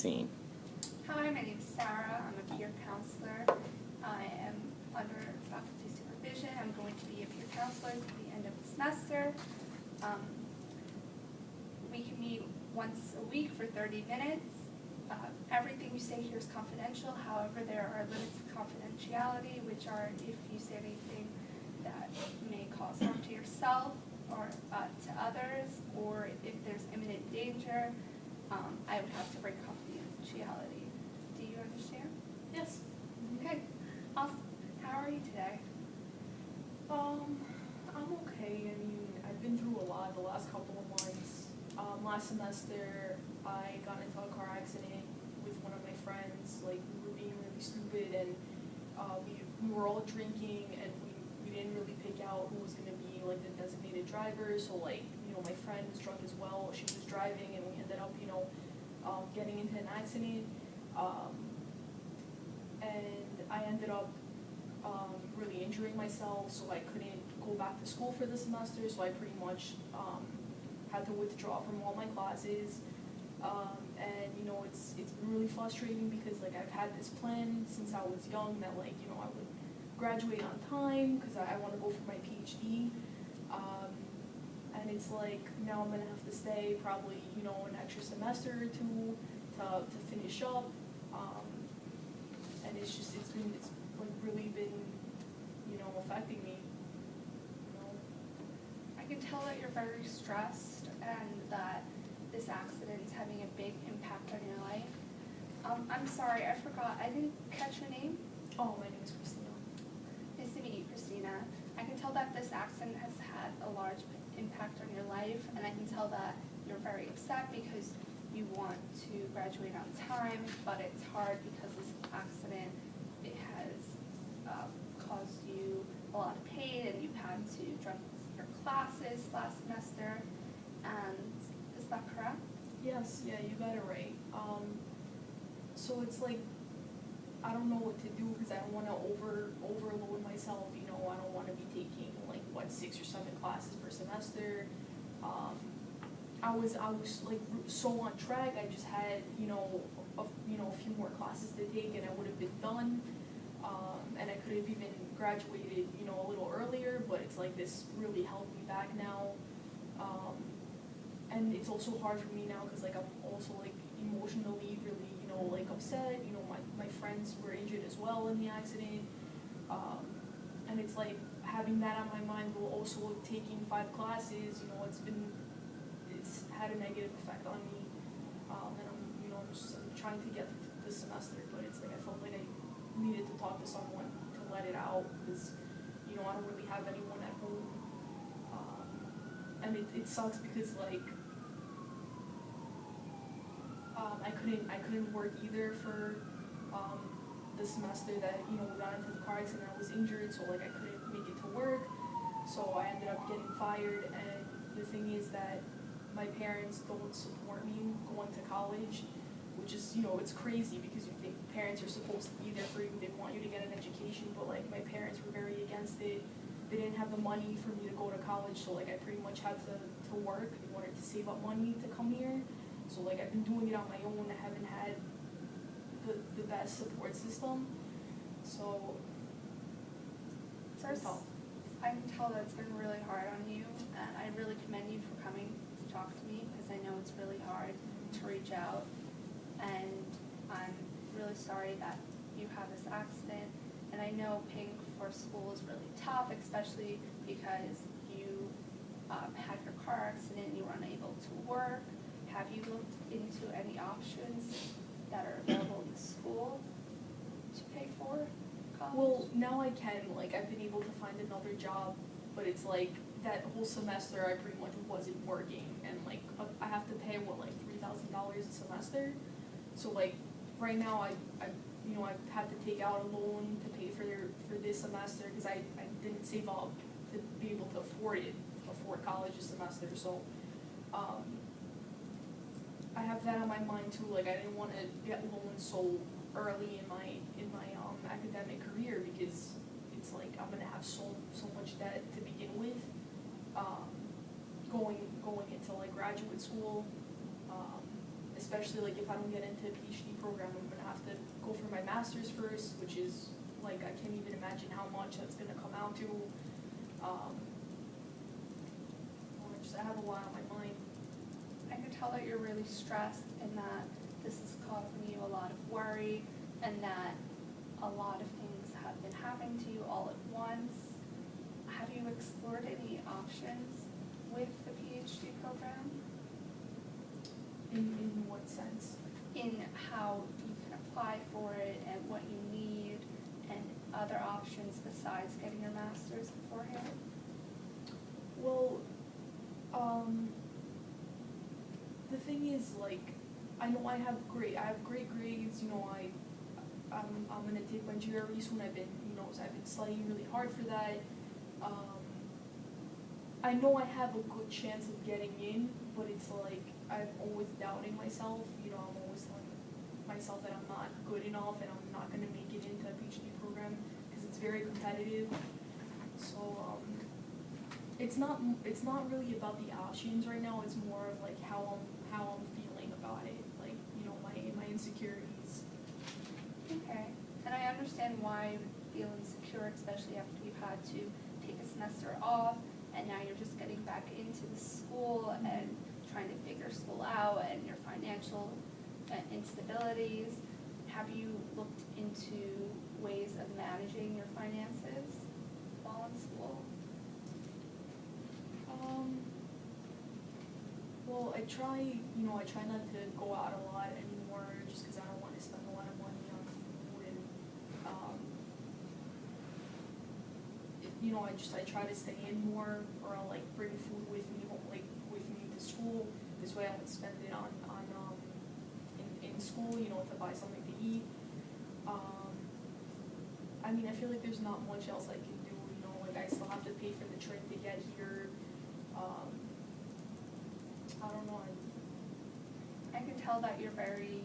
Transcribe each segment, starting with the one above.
Scene. Hi, my name is Sarah. I'm a peer counselor. I am under faculty supervision. I'm going to be a peer counselor to the end of the semester. We can meet once a week for 30 minutes. Everything you say here is confidential. However, there are limits to confidentiality, which are if you say anything that may cause harm to yourself or to others, or if there's imminent danger, I would have to break confidentiality. Do you understand? Yes. Okay. Awesome. How are you today? I'm okay. I mean, I've been through a lot the last couple of months. Last semester, I got into a car accident with one of my friends. Like, we were being really stupid, and we were all drinking, and we didn't really pick out who was going to be, like, the designated driver. So, like, my friend was drunk as well. She was driving, and we ended up, getting into an accident. And I ended up really injuring myself, so I couldn't go back to school for the semester, so I pretty much had to withdraw from all my classes. And it's been really frustrating because like I've had this plan since I was young that I would graduate on time because I want to go for my PhD. And it's like now I'm gonna have to stay probably an extra semester or two to finish up. And it's really been affecting me. I can tell that you're very stressed and that this accident is having a big impact on your life. I'm sorry, I forgot. I didn't catch your name. Oh, my name is Christina. Nice to meet you, Christina. I can tell that this accident has had a large impact on your life, and I can tell that you're very upset because you want to graduate on time, but it's hard because this accident, it has caused you a lot of pain, and you've had to drop your classes last semester. And is that correct? Yes, yeah, you got it right. So it's like I don't know what to do because I don't want to overload myself. I don't want to be taking 6 or 7 classes per semester. I was like so on track. I just had a few more classes to take, and I would have been done. And I could have even graduated a little earlier. But it's like this really held me back now. And it's also hard for me now because I'm also emotionally really upset. My friends were injured as well in the accident. And it's like having that on my mind while also taking 5 classes. It's had a negative effect on me. And I'm trying to get through this semester, but it's like I felt like I needed to talk to someone to let it out because I don't really have anyone at home. And it sucks because I couldn't work either for the semester that we got into the car accident. I was injured, so I couldn't make it to work. So I ended up getting fired. And the thing is that my parents don't support me going to college, which is it's crazy because you think parents are supposed to be there for you. They want you to get an education, but my parents were very against it. They didn't have the money for me to go to college, so I pretty much had to work in order to save up money to come here. So I've been doing it on my own. I haven't had the best support system. So First, I can tell that it's been really hard on you, and I really commend you for coming to talk to me because I know it's really hard to reach out. And I'm really sorry that you had this accident. And I know paying for school is really tough, especially because you had your car accident and you were unable to work. Have you looked into any options that are available in the school to pay for college? Well, now I can. I've been able to find another job, but it's that whole semester I pretty much wasn't working, and I have to pay $3,000 a semester. So right now I've had to take out a loan to pay for this semester because I didn't save up to be able to afford college this semester. So I have that on my mind too. I didn't want to get loans so early in my academic career because it's I'm gonna have so much debt to begin with. Going into graduate school, especially like if I don't get into a PhD program, I'm gonna have to go for my master's first, which is like I can't even imagine how much that's gonna come out to. I have a lot on my mind. I can tell that you're really stressed and that this is causing you a lot of worry and that a lot of things have been happening to you all at once. Have you explored any options with the PhD program? In what sense? In how you can apply for it and what you need and other options besides getting your master's beforehand? Well, the thing is, like, I know I have great grades, you know, I'm gonna take my GRE soon. I've been studying really hard for that. I know I have a good chance of getting in, but it's like, I'm always doubting myself, you know, I'm always telling myself that I'm not good enough and I'm not gonna make it into a PhD program, because it's very competitive. So, it's not really about the options right now, it's more of like how I'm feeling about it, like, you know, my insecurities. Okay, and I understand why you feel insecure, especially after you've had to take a semester off, and now you're just getting back into the school and trying to figure school out and your financial instabilities. Have you looked into ways of managing your finances while in school? Well, I try not to go out a lot anymore, just because I don't want to spend a lot of money on food, and you know, I try to stay in more, or I'll like bring food with me home, like with me to school. This way I won't spend it on in school, you know, to buy something to eat. I mean, I feel like there's not much else I can do, you know, like I still have to pay for the train to get here. I don't know. I can tell that you're very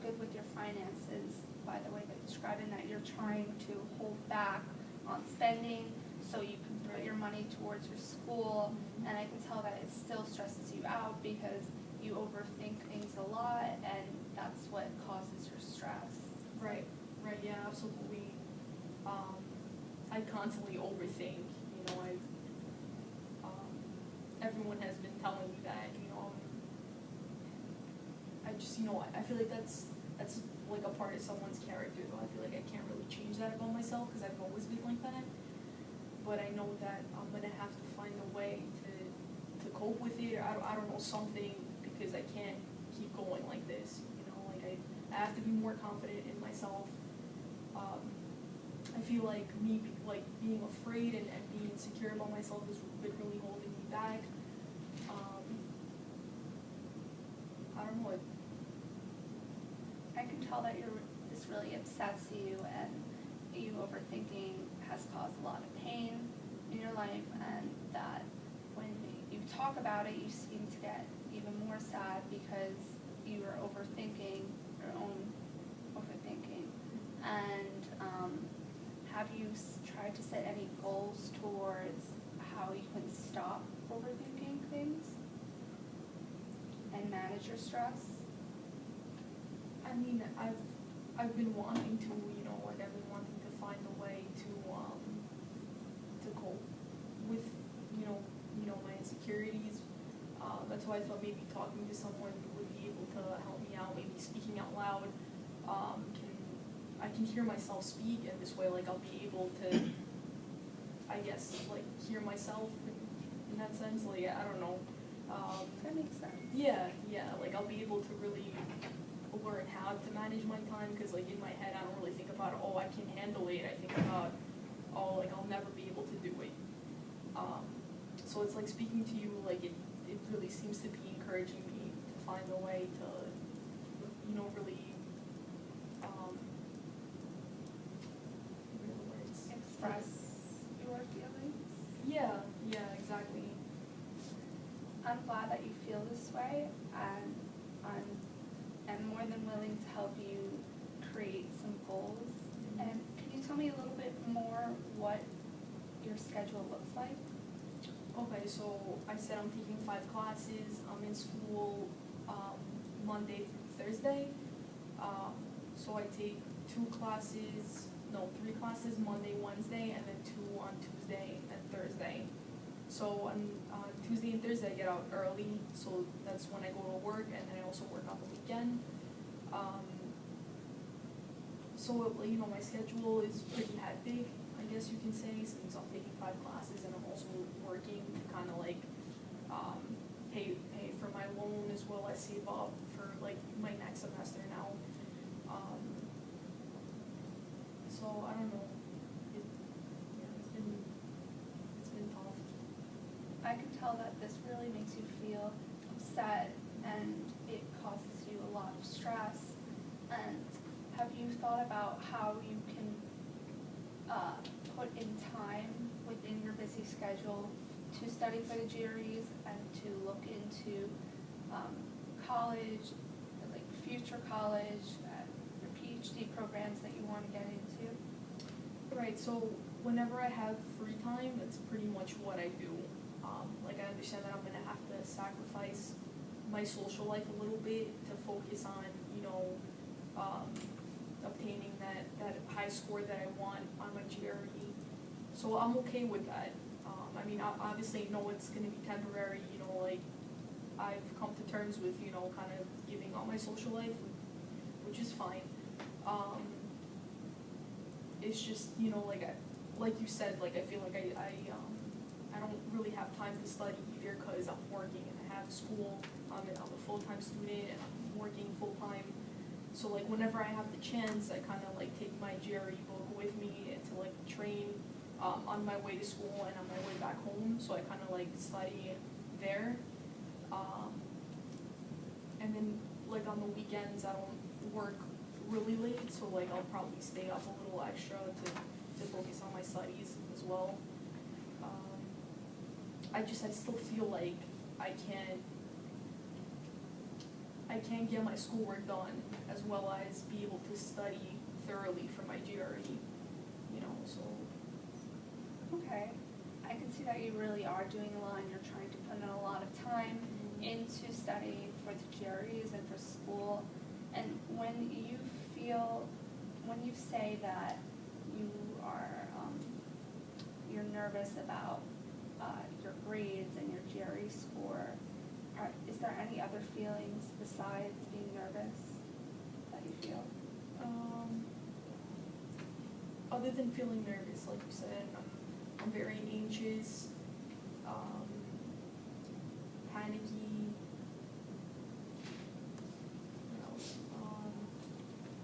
good with your finances by the way that you describe it, and that you're trying to hold back on spending so you can put your money towards your school. And I can tell that it still stresses you out because you overthink things a lot, and that's what causes your stress. Right, yeah, absolutely. I constantly overthink, you know, everyone has been telling me that, you know, I just, you know, I feel like that's like a part of someone's character, though. I feel like I can't really change that about myself, because I've always been like that. But I know that I'm gonna have to find a way to cope with it. I don't know, something, because I can't keep going like this, you know, like I have to be more confident in myself. I feel like being afraid and being insecure about myself has been really holding me back. I don't know. I can tell that this really upsets you, and you overthinking has caused a lot of pain in your life, and that when you talk about it, you seem to get even more sad because you are overthinking your own overthinking. And have you tried to set any goals towards how you can stop overthinking things and manage your stress? I mean, I've been wanting to, you know, like I've been wanting to find a way to cope with, you know, my insecurities. That's why I thought maybe talking to someone would be able to help me out. Maybe speaking out loud, I can hear myself speak, and this way, like, I'll be able to, I guess, like, hear myself in that sense. Like, I don't know. That makes sense. Yeah, like, I'll be able to really learn how to manage my time, because, like, in my head, I don't really think about, oh, I can handle it. I think about, oh, like, I'll never be able to do it. So it's like speaking to you, like, it really seems to be encouraging me to find a way to, you know, really, Express your feelings. Yeah, exactly. I'm glad that you feel this way, and I'm more than willing to help you create some goals. And can you tell me a little bit more what your schedule looks like? Okay, so I said I'm taking 5 classes. I'm in school Monday through Thursday. So I take 3 classes Monday, Wednesday, and then 2 on Tuesday and Thursday. So on Tuesday and Thursday I get out early, so that's when I go to work, and then I also work on the weekend. So my schedule is pretty hectic, I guess you can say, since I'm taking 5 classes and I'm also working to kind of pay for my loan as well as save up for my next semester now. So I don't know. It's been tough. I can tell that this really makes you feel upset and it causes you a lot of stress. And have you thought about how you can put in time within your busy schedule to study for the GREs and to look into college, future college, your PhD programs that you want to get into? Right, so whenever I have free time, that's pretty much what I do. I understand that I'm going to have to sacrifice my social life a little bit to focus on, obtaining that high score that I want on my GRE. So I'm okay with that. Obviously, I know it's going to be temporary, I've come to terms with, kind of giving up my social life, which is fine. It's just, like you said, I feel like I don't really have time to study either because I'm working and I have school. I'm a full-time student and I'm working full-time. So whenever I have the chance, I kind of take my GRE book with me to train on my way to school and on my way back home. So I kind of study there. And then on the weekends, I don't work really late, so I'll probably stay up a little extra to focus on my studies as well. I still feel like I can't get my schoolwork done as well as be able to study thoroughly for my GRE, so. Okay, I can see that you really are doing a lot and you're trying to put in a lot of time into studying for the GREs and for school. And when you say that you are, you're nervous about your grades and your GRE score, is there any other feelings besides being nervous that you feel? Other than feeling nervous, like you said, I'm very anxious.